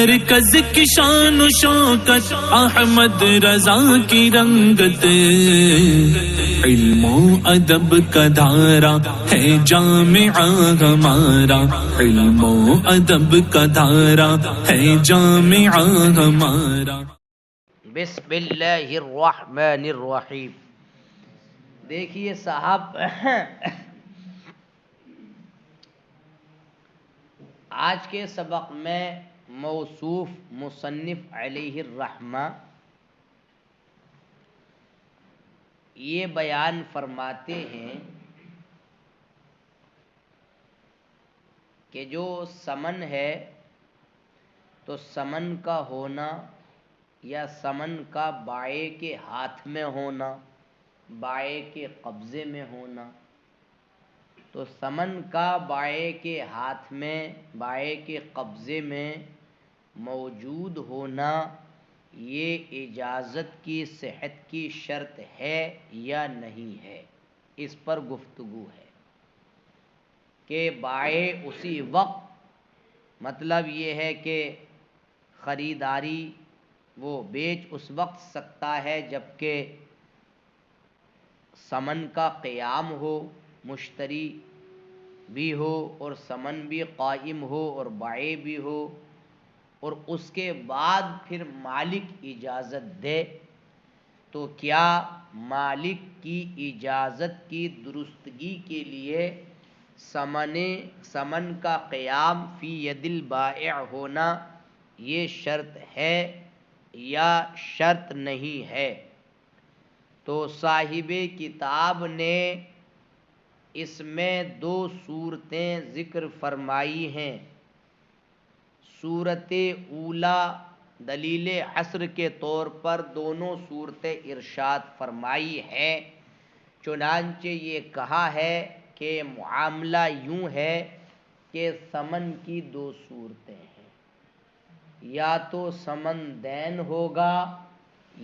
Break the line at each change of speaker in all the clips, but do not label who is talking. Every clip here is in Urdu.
مرکز کی شان و شوکت احمد رضا کی رنگت، علم و ادب کا دھارا ہے جامعہ ہمارا، علم و ادب کا دھارا ہے جامعہ ہمارا۔
بسم اللہ الرحمن الرحیم۔ دیکھیے صاحب، آج کے سبق میں موصوف مصنف علیہ الرحمہ یہ بیان فرماتے ہیں کہ جو سمن ہے تو سمن کا ہونا یا سمن کا بائع کے ہاتھ میں ہونا، بائع کے قبضے میں ہونا، تو سمن کا بائع کے ہاتھ میں، بائع کے قبضے میں موجود ہونا یہ اجازت کی صحت کی شرط ہے یا نہیں ہے، اس پر گفتگو ہے کہ بائع اسی وقت، مطلب یہ ہے کہ خریداری وہ بیچ اس وقت سکتا ہے جبکہ سمن کا قیام ہو، مشتری بھی ہو اور سمن بھی قائم ہو اور بائع بھی ہو، اور اس کے بعد پھر مالک اجازت دے، تو کیا مالک کی اجازت کی درستگی کے لیے سمن کا قیام فی ید البائع ہونا یہ شرط ہے یا شرط نہیں ہے؟ تو صاحب کتاب نے اس میں دو صورتیں ذکر فرمائی ہیں۔ صورت اولا دلیل حصر کے طور پر دونوں صورتیں ارشاد فرمائی ہے، چنانچہ یہ کہا ہے کہ معاملہ یوں ہے کہ سمن کی دو صورتیں ہیں، یا تو سمن دین ہوگا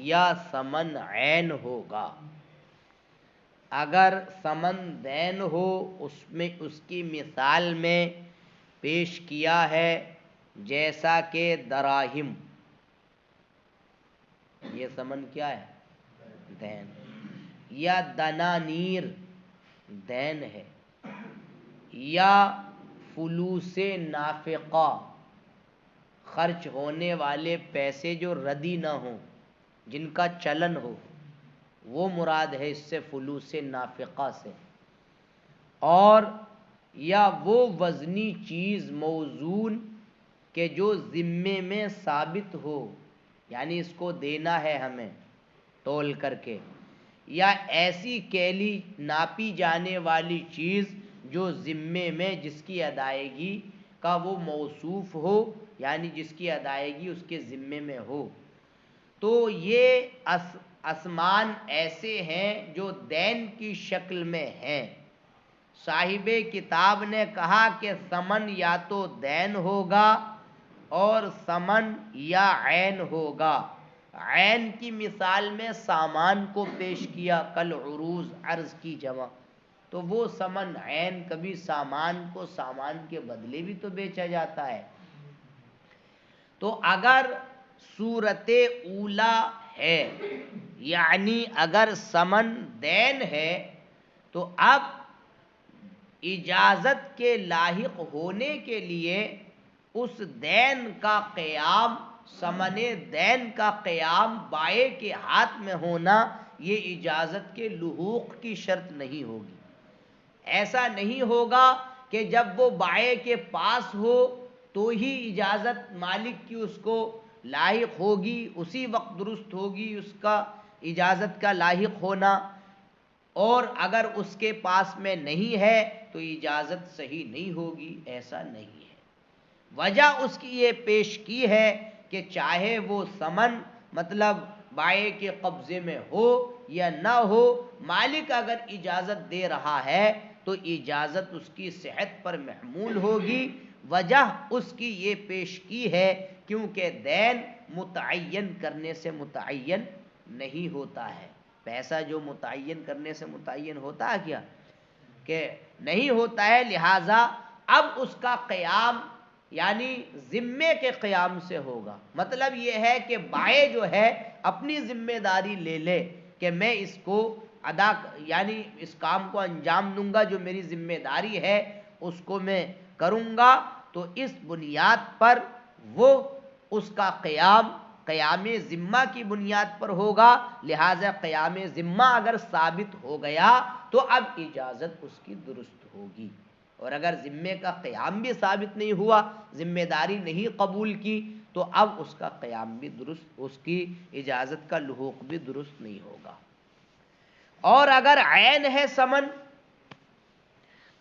یا سمن عین ہوگا۔ اگر سمن دین ہو، اس کی مثال میں پیش کیا ہے جیسا کہ دراہم، یہ سمن کیا ہے؟ دین۔ یا دنانیر دین ہے، یا فلوس نافقہ خرچ ہونے والے پیسے جو ردی نہ ہوں، جن کا چلن ہو، وہ مراد ہے اس سے فلوس نافقہ سے۔ اور یا وہ وزنی چیز موزون کہ جو ذمے میں ثابت ہو، یعنی اس کو دینا ہے ہمیں تول کر کے، یا ایسی کیلی ناپی جانے والی چیز جو ذمے میں جس کی ادائیگی کا وہ موصوف ہو، یعنی جس کی ادائیگی اس کے ذمے میں ہو۔ تو یہ اسمان ایسے ہیں جو دین کی شکل میں ہیں۔ صاحب کتاب نے کہا کہ سمن یا تو دین ہوگا اور سمن یا عین ہوگا۔ عین کی مثال میں سامان کو پیش کیا، کل عروض، عرض کی جمع، تو وہ سمن عین، کبھی سامان کو سامان کے بدلے بھی تو بیچا جاتا ہے۔ تو اگر صورت اولا ہے، یعنی اگر سمن دین ہے، تو اب اجازت کے لاحق ہونے کے لیے اس دین کا قیام، سمن دین کا قیام بائع کے ہاتھ میں ہونا یہ اجازت کے لحوق کی شرط نہیں ہوگی۔ ایسا نہیں ہوگا کہ جب وہ بائع کے پاس ہو تو ہی اجازت مالک کی اس کو لاحق ہوگی، اسی وقت درست ہوگی اس کا اجازت کا لاحق ہونا، اور اگر اس کے پاس میں نہیں ہے تو اجازت صحیح نہیں ہوگی، ایسا نہیں ہے۔ وجہ اس کی یہ پیش کی ہے کہ چاہے وہ سمن مطلب بائع کے قبضے میں ہو یا نہ ہو، مالک اگر اجازت دے رہا ہے تو اجازت اس کی صحت پر محمول ہوگی۔ وجہ اس کی یہ پیش کی ہے کیونکہ دین متعین کرنے سے متعین نہیں ہوتا ہے۔ پیسہ جو متعین کرنے سے متعین ہوتا ہے کیا؟ کہ نہیں ہوتا ہے، لہٰذا اب اس کا قیام یعنی ذمے کے قیام سے ہوگا۔ مطلب یہ ہے کہ بائیں جو ہے اپنی ذمہ داری لے لے کہ میں اس کو یعنی اس کام کو انجام دوں گا، جو میری ذمہ داری ہے اس کو میں کروں گا، تو اس بنیاد پر وہ اس کا قیام ذمہ کی بنیاد پر ہوگا۔ لہذا قیام ذمہ اگر ثابت ہو گیا تو اب اجازت اس کی درست ہوگی، اور اگر ذمے کا قیام بھی ثابت نہیں ہوا، ذمہ داری نہیں قبول کی، تو اب اس کا قیام بھی درست، اس کی اجازت کا لحوق بھی درست نہیں ہوگا۔ اور اگر عین ہے سمن،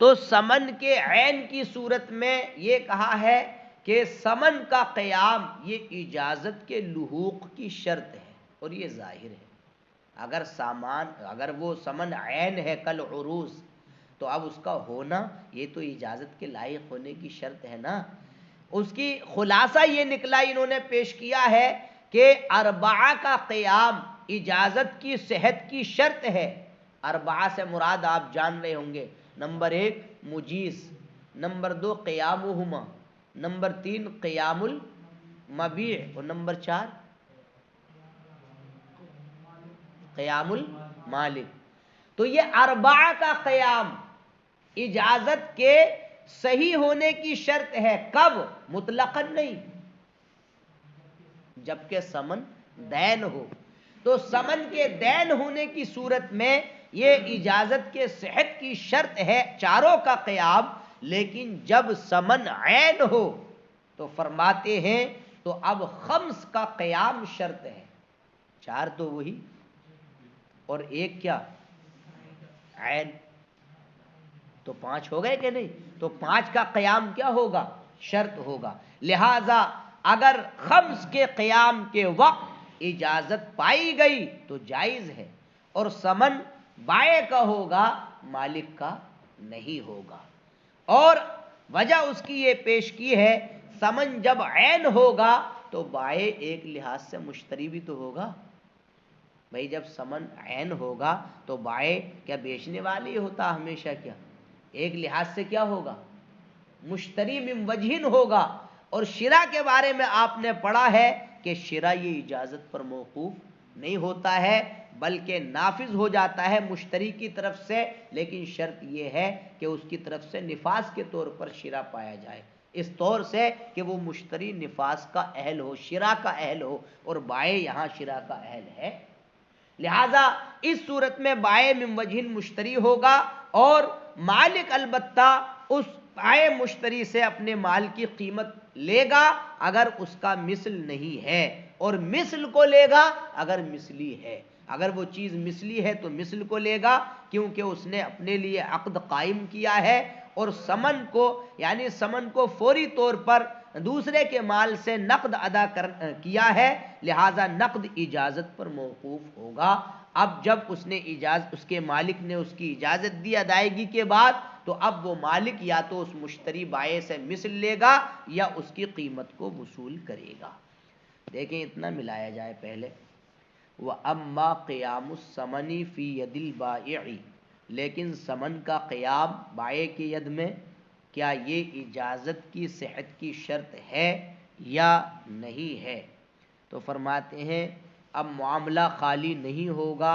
تو سمن کے عین کی صورت میں یہ کہا ہے کہ سمن کا قیام یہ اجازت کے لحوق کی شرط ہے، اور یہ ظاہر ہے۔ اگر وہ سمن عین ہے کل عروض، تو اب اس کا ہونا یہ تو اجازت کے لائق ہونے کی شرط ہے نا۔ اس کی خلاصہ یہ نکلا، انہوں نے پیش کیا ہے کہ اربعہ کا قیام اجازت کی صحت کی شرط ہے۔ اربعہ سے مراد آپ جان رہے ہوں گے، نمبر 1 مجیز، نمبر 2 قیامہما، نمبر 3 قیام المبیع، اور نمبر 4 قیام المالک۔ تو یہ اربعہ کا قیام اجازت کے صحیح ہونے کی شرط ہے، کب؟ مطلقاً نہیں، جبکہ سمن دین ہو۔ تو سمن کے دین ہونے کی صورت میں یہ اجازت کے صحت کی شرط ہے چاروں کا قیام، لیکن جب سمن عین ہو تو فرماتے ہیں تو اب خمس کا قیام شرط ہے۔ 4 تو وہی، اور 1 کیا؟ عین، تو 5 ہو گئے کہ نہیں؟ تو 5 کا قیام کیا ہوگا؟ شرط ہوگا۔ لہذا اگر خمس کے قیام کے وقت اجازت پائی گئی تو جائز ہے، اور سمن بائیں کا ہوگا، مالک کا نہیں ہوگا۔ اور وجہ اس کی یہ پیش کی ہے، سمن جب عین ہوگا تو بائیں ایک لحاظ سے مشتری بھی تو ہوگا۔ بھئی جب سمن عین ہوگا تو بائیں کیا بیچنے والی ہوتا ہمیشہ؟ کیا ایک لحاظ سے کیا ہوگا؟ مشتری من وجہن ہوگا۔ اور شرا کے بارے میں آپ نے پڑھا ہے کہ شرا یہ اجازت پر موقوف نہیں ہوتا ہے، بلکہ نافذ ہو جاتا ہے مشتری کی طرف سے، لیکن شرط یہ ہے کہ اس کی طرف سے نفاذ کے طور پر شرا پایا جائے، اس طور سے کہ وہ مشتری نفاذ کا اہل ہو، شرا کا اہل ہو، اور بائیں یہاں شرا کا اہل ہے۔ لہذا اس صورت میں بائیں من وجہن مشتری ہوگا، اور مالک البتہ اس بائیں مشتری سے اپنے مال کی قیمت لے گا اگر اس کا مثل نہیں ہے، اور مثل کو لے گا اگر مثلی ہے۔ اگر وہ چیز مثلی ہے تو مثل کو لے گا، کیونکہ اس نے اپنے لیے عقد قائم کیا ہے، اور سمن کو یعنی سمن کو فوری طور پر دوسرے کے مال سے نقد ادا کیا ہے، لہذا نقد اجازت پر موقوف ہوگا۔ اب جب اس کے مالک نے اس کی اجازت دی ادائیگی کے بعد، تو اب وہ مالک یا تو اس مشتری بائیں سے مثل لے گا یا اس کی قیمت کو وصول کرے گا۔ دیکھیں اتنا ملایا جائے پہلے، وَأَمَّا قِيَامُ الثَّمَنِ فِي يَدِ الْبَائِعِ، لیکن سمن کا قیام بائیں کی ید میں کیا یہ اجازت کی صحت کی شرط ہے یا نہیں ہے؟ تو فرماتے ہیں اب معاملہ خالی نہیں ہوگا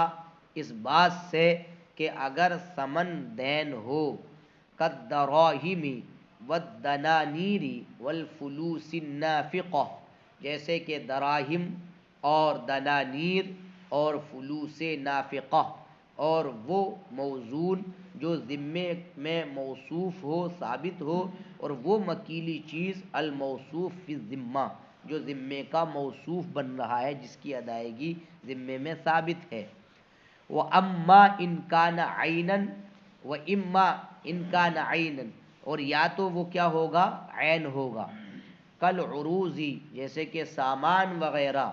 اس بات سے کہ اگر ثمن دین ہو، کالدراہم والدنانیر والفلوس النافقہ، جیسے کہ دراہم اور دنانیر اور فلوس نافقہ، اور وہ موزون جو ذمے میں موصوف ہو، ثابت ہو، اور وہ مکیلی چیز الموصوف فی الذمہ جو ذمے کا موصوف بن رہا ہے، جس کی ادائیگی ذمے میں ثابت ہے۔ وَأَمَّا إِنْ كَانَ عَيْنًا وَإِمَّا إِنْ كَانَ عَيْنًا، اور یا تو وہ کیا ہوگا؟ عین ہوگا، کالعروض جیسے کہ سامان وغیرہ،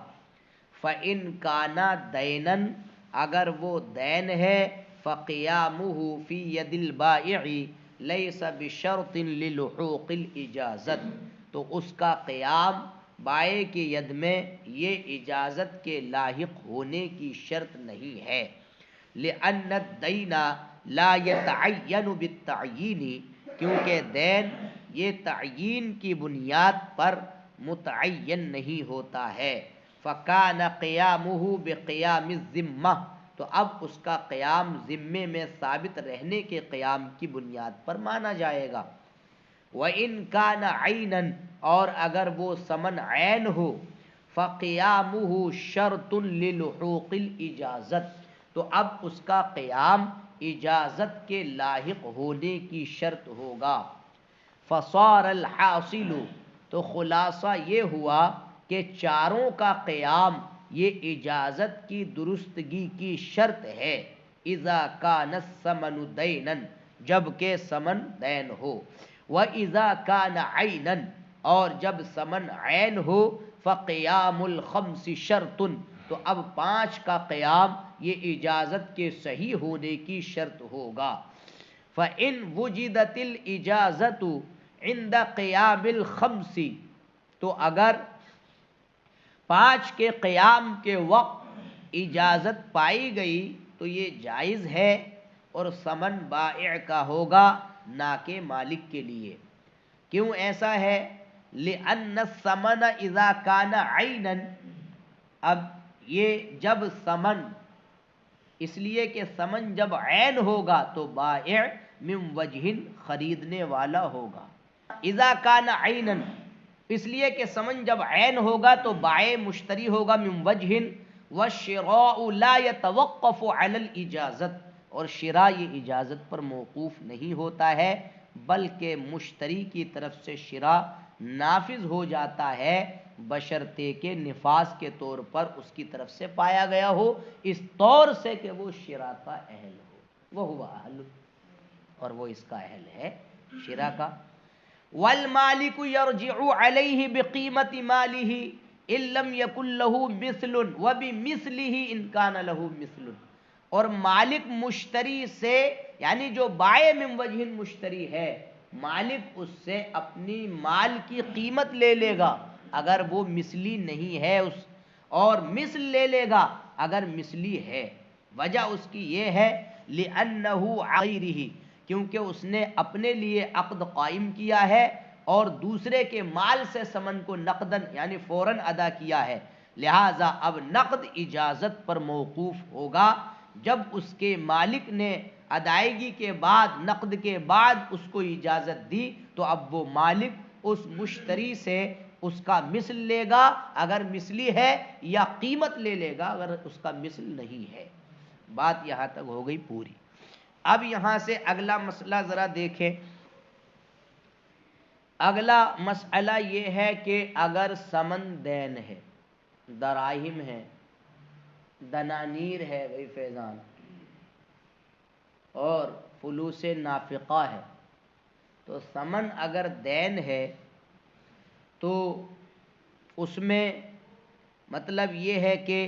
فَإِنْ كَانَ دَيْنًا اگر وہ دین ہے، فَقِيَامُهُ فِي يَدِ الْبَائِعِ لَيْسَ بِشَرْطٍ لِلُحُوقِ الْإِجَازَةِ، تو اس کا قیام بائیں کی ید میں یہ اجازت کے لاحق ہونے کی شرط نہیں ہے، لِأَنَّ الدَّيْنَ لَا يَتَعَيَّنُ بِالتَّعْيِينِ، کیونکہ دین یہ تعیین کی بنیاد پر متعین نہیں ہوتا ہے. فَكَانَ قِيَامُهُ بِقِيَامِ الذِّمَّةِ تو اب اس کا قیام ذمے میں ثابت رہنے کے قیام کی بنیاد پر مانا جائے گا. وَإِنْ كَانَ عَيْنًا اور اگر وہ سمن عین ہو فَقِيَامُهُ شَرْطٌ لِلُحُوقِ الْإِجَازَةِ تو اب اس کا قیام اجازت کے لاحق ہونے کی شرط ہوگا. فَصَارَ الْحَاصِلُ تو خلاصہ یہ ہوا کہ چاروں کا قیام یہ اجازت کی درستگی کی شرط ہے. اذا کان الثمن دینا جبکہ سمن دین ہو. واذا کان عینا اور جب سمن عین ہو فقیام الخمس شرط تو اب 5 کا قیام یہ اجازت کے صحیح ہونے کی شرط ہوگا. فإن وجدت الاجازت عند قیام الخمس تو اگر 5 کے قیام کے وقت اجازت پائی گئی تو یہ جائز ہے اور سمن بائع کا ہوگا نہ کہ مالک کے لیے. کیوں ایسا ہے؟ لأن الثمن اذا كان عینا اب یہ جب سمن اس لیے کہ سمن جب عین ہوگا تو بائع من وجہ خریدنے والا ہوگا. اذا كان عینا اس لیے کہ سمن جب عین ہوگا تو بائع مشتری ہوگا من وجہ. والشراء لا يتوقف على الاجازت اور شراء یہ اجازت پر موقوف نہیں ہوتا ہے بلکہ مشتری کی طرف سے شراء نافذ ہو جاتا ہے بشرطے کے نفاذ کے طور پر اس کی طرف سے پایا گیا ہو اس طور سے کہ وہ شراء کا اہل ہو. وہ ہوا اہل اور وہ اس کا اہل ہے شراء کا. والمالک یرجع علیہ بقیمت مالہ ان لم یکن لہ مثل وبمثلہ ان کان لہ مثل اور مالک مشتری سے یعنی جو بائع من وجہ مشتری ہے مالک اس سے اپنی مال کی قیمت لے لے گا اگر وہ مثلی نہیں ہے اس اور مثل لے لے گا اگر مثلی ہے. وجہ اس کی یہ ہے لأنہ غیرہ کیونکہ اس نے اپنے لیے عقد قائم کیا ہے اور دوسرے کے مال سے سمن کو نقدن یعنی فوراً ادا کیا ہے. لہٰذا اب نقد اجازت پر موقوف ہوگا. جب اس کے مالک نے ادائیگی کے بعد نقد کے بعد اس کو اجازت دی تو اب وہ مالک اس مشتری سے اس کا مثل لے گا اگر مثلی ہے یا قیمت لے لے گا اگر اس کا مثل نہیں ہے. بات یہاں تک ہو گئی پوری. اب یہاں سے اگلا مسئلہ ذرا دیکھیں. اگلا مسئلہ یہ ہے کہ اگر سمن دین ہے دراہم ہے دنانیر ہے بھائی فیضان اور فلوس نافقہ ہے تو سمن اگر دین ہے تو اس میں مطلب یہ ہے کہ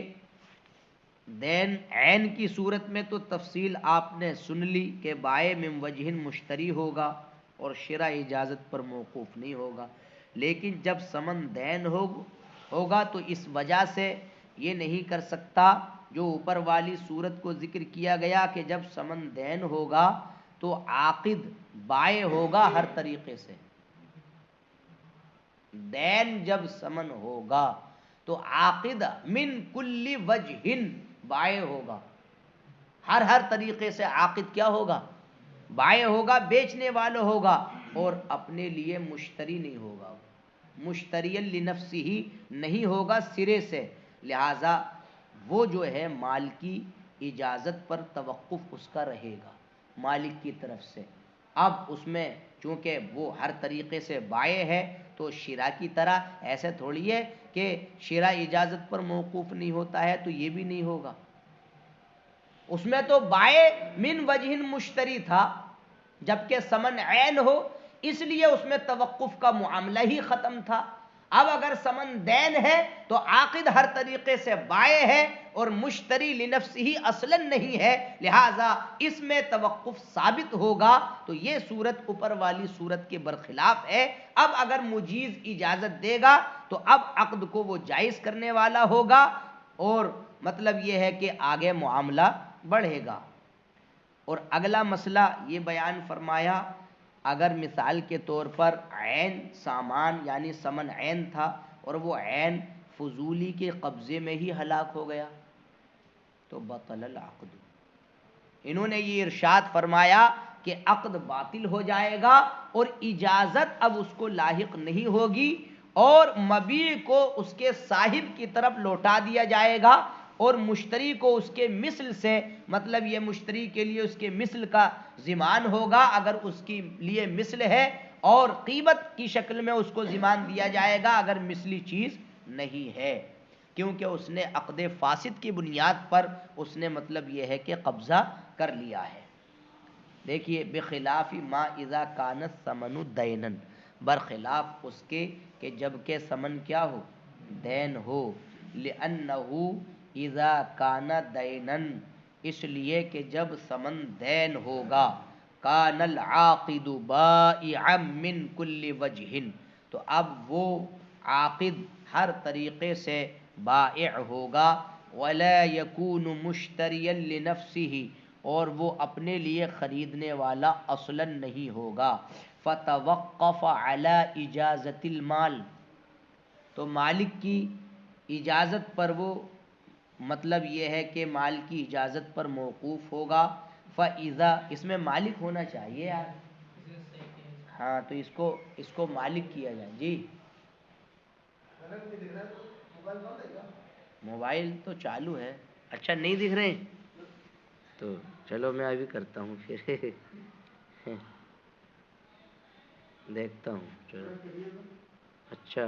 دین عین کی صورت میں تو تفصیل آپ نے سن لی کہ بائع من وجہ مشتری ہوگا اور شراء اجازت پر موقوف نہیں ہوگا. لیکن جب سمن دین ہوگا تو اس وجہ سے یہ نہیں کر سکتا جو اوپر والی صورت کو ذکر کیا گیا کہ جب سمن دین ہوگا تو عاقد بائع ہوگا ہر طریقے سے. دین جب سمن ہوگا تو عاقد من کل وجہ بائع ہوگا ہر طریقے سے. عاقد کیا ہوگا؟ بائع ہوگا بیچنے والا ہوگا اور اپنے لیے مشتری نہیں ہوگا مشتری لنفسہ نہیں ہوگا سرے سے. لہذا وہ جو ہے مال کی اجازت پر توقف اس کا رہے گا مالک کی طرف سے. اب اس میں چونکہ وہ ہر طریقے سے بائع ہے تو شراء کی طرح ایسے تھوڑی ہے کہ شراء اجازت پر موقوف نہیں ہوتا ہے تو یہ بھی نہیں ہوگا. اس میں تو بائع من وجہ مشتری تھا جبکہ سمن عین ہو اس لیے اس میں توقف کا معاملہ ہی ختم تھا. اب اگر سمن دین ہے تو عاقد ہر طریقے سے بائع ہے اور مشتری لنفسہ ہی اصلا نہیں ہے لہٰذا اس میں توقف ثابت ہوگا. تو یہ صورت اوپر والی صورت کے برخلاف ہے. اب اگر مجیز اجازت دے گا تو اب عقد کو وہ جائز کرنے والا ہوگا اور مطلب یہ ہے کہ آگے معاملہ بڑھے گا. اور اگلا مسئلہ یہ بیان فرمایا اگر مثال کے طور پر عین سامان یعنی ثمن عین تھا اور وہ عین فضولی کے قبضے میں ہی ہلاک ہو گیا تو بطل العقد. انہوں نے یہ ارشاد فرمایا کہ عقد باطل ہو جائے گا اور اجازت اب اس کو لاحق نہیں ہوگی اور مبیع کو اس کے صاحب کی طرف لوٹا دیا جائے گا اور مشتری کو اس کے مثل سے، مطلب یہ مشتری کے لیے اس کے مثل کا ضمان ہوگا اگر اس کے لیے مثل ہے، اور قیمت کی شکل میں اس کو ضمان دیا جائے گا اگر مثلی چیز نہیں ہے، کیونکہ اس نے عقد فاسد کی بنیاد پر اس نے مطلب یہ ہے کہ قبضہ کر لیا ہے. دیکھیے بخلاف ما اذا کان الثمن دینا، برخلاف اس کے کہ جب کہ ثمن کیا ہو، دین ہو. لأنه اذا کان دینا، اس لیے کہ جب ثمن دین ہوگا، کان العاقد بائعا من کل وجہ، تو اب وہ عاقد ہر طریقے سے بائع ہوگا. ولا یکون مشتریا لنفسہ، اور وہ اپنے لیے خریدنے والا اصلا نہیں ہوگا. فتوقف علی اجازت المال، تو مالک کی اجازت پر وہ مطلب یہ ہے کہ مال کی اجازت پر موقوف ہوگا. فاذا، اس میں مالک ہونا چاہیے یار، ہاں تو اس کو مالک کیا جائے. جی موبائل تو چالو ہے. اچھا نہیں دکھ رہے تو چلو میں ابھی کرتا ہوں پھر دیکھتا ہوں. چلو اچھا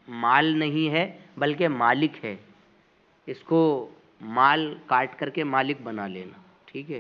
مال نہیں ہے بلکہ مالک ہے، اس کو مال کاٹ کر کے مالک بنا لینا. ٹھیک ہے.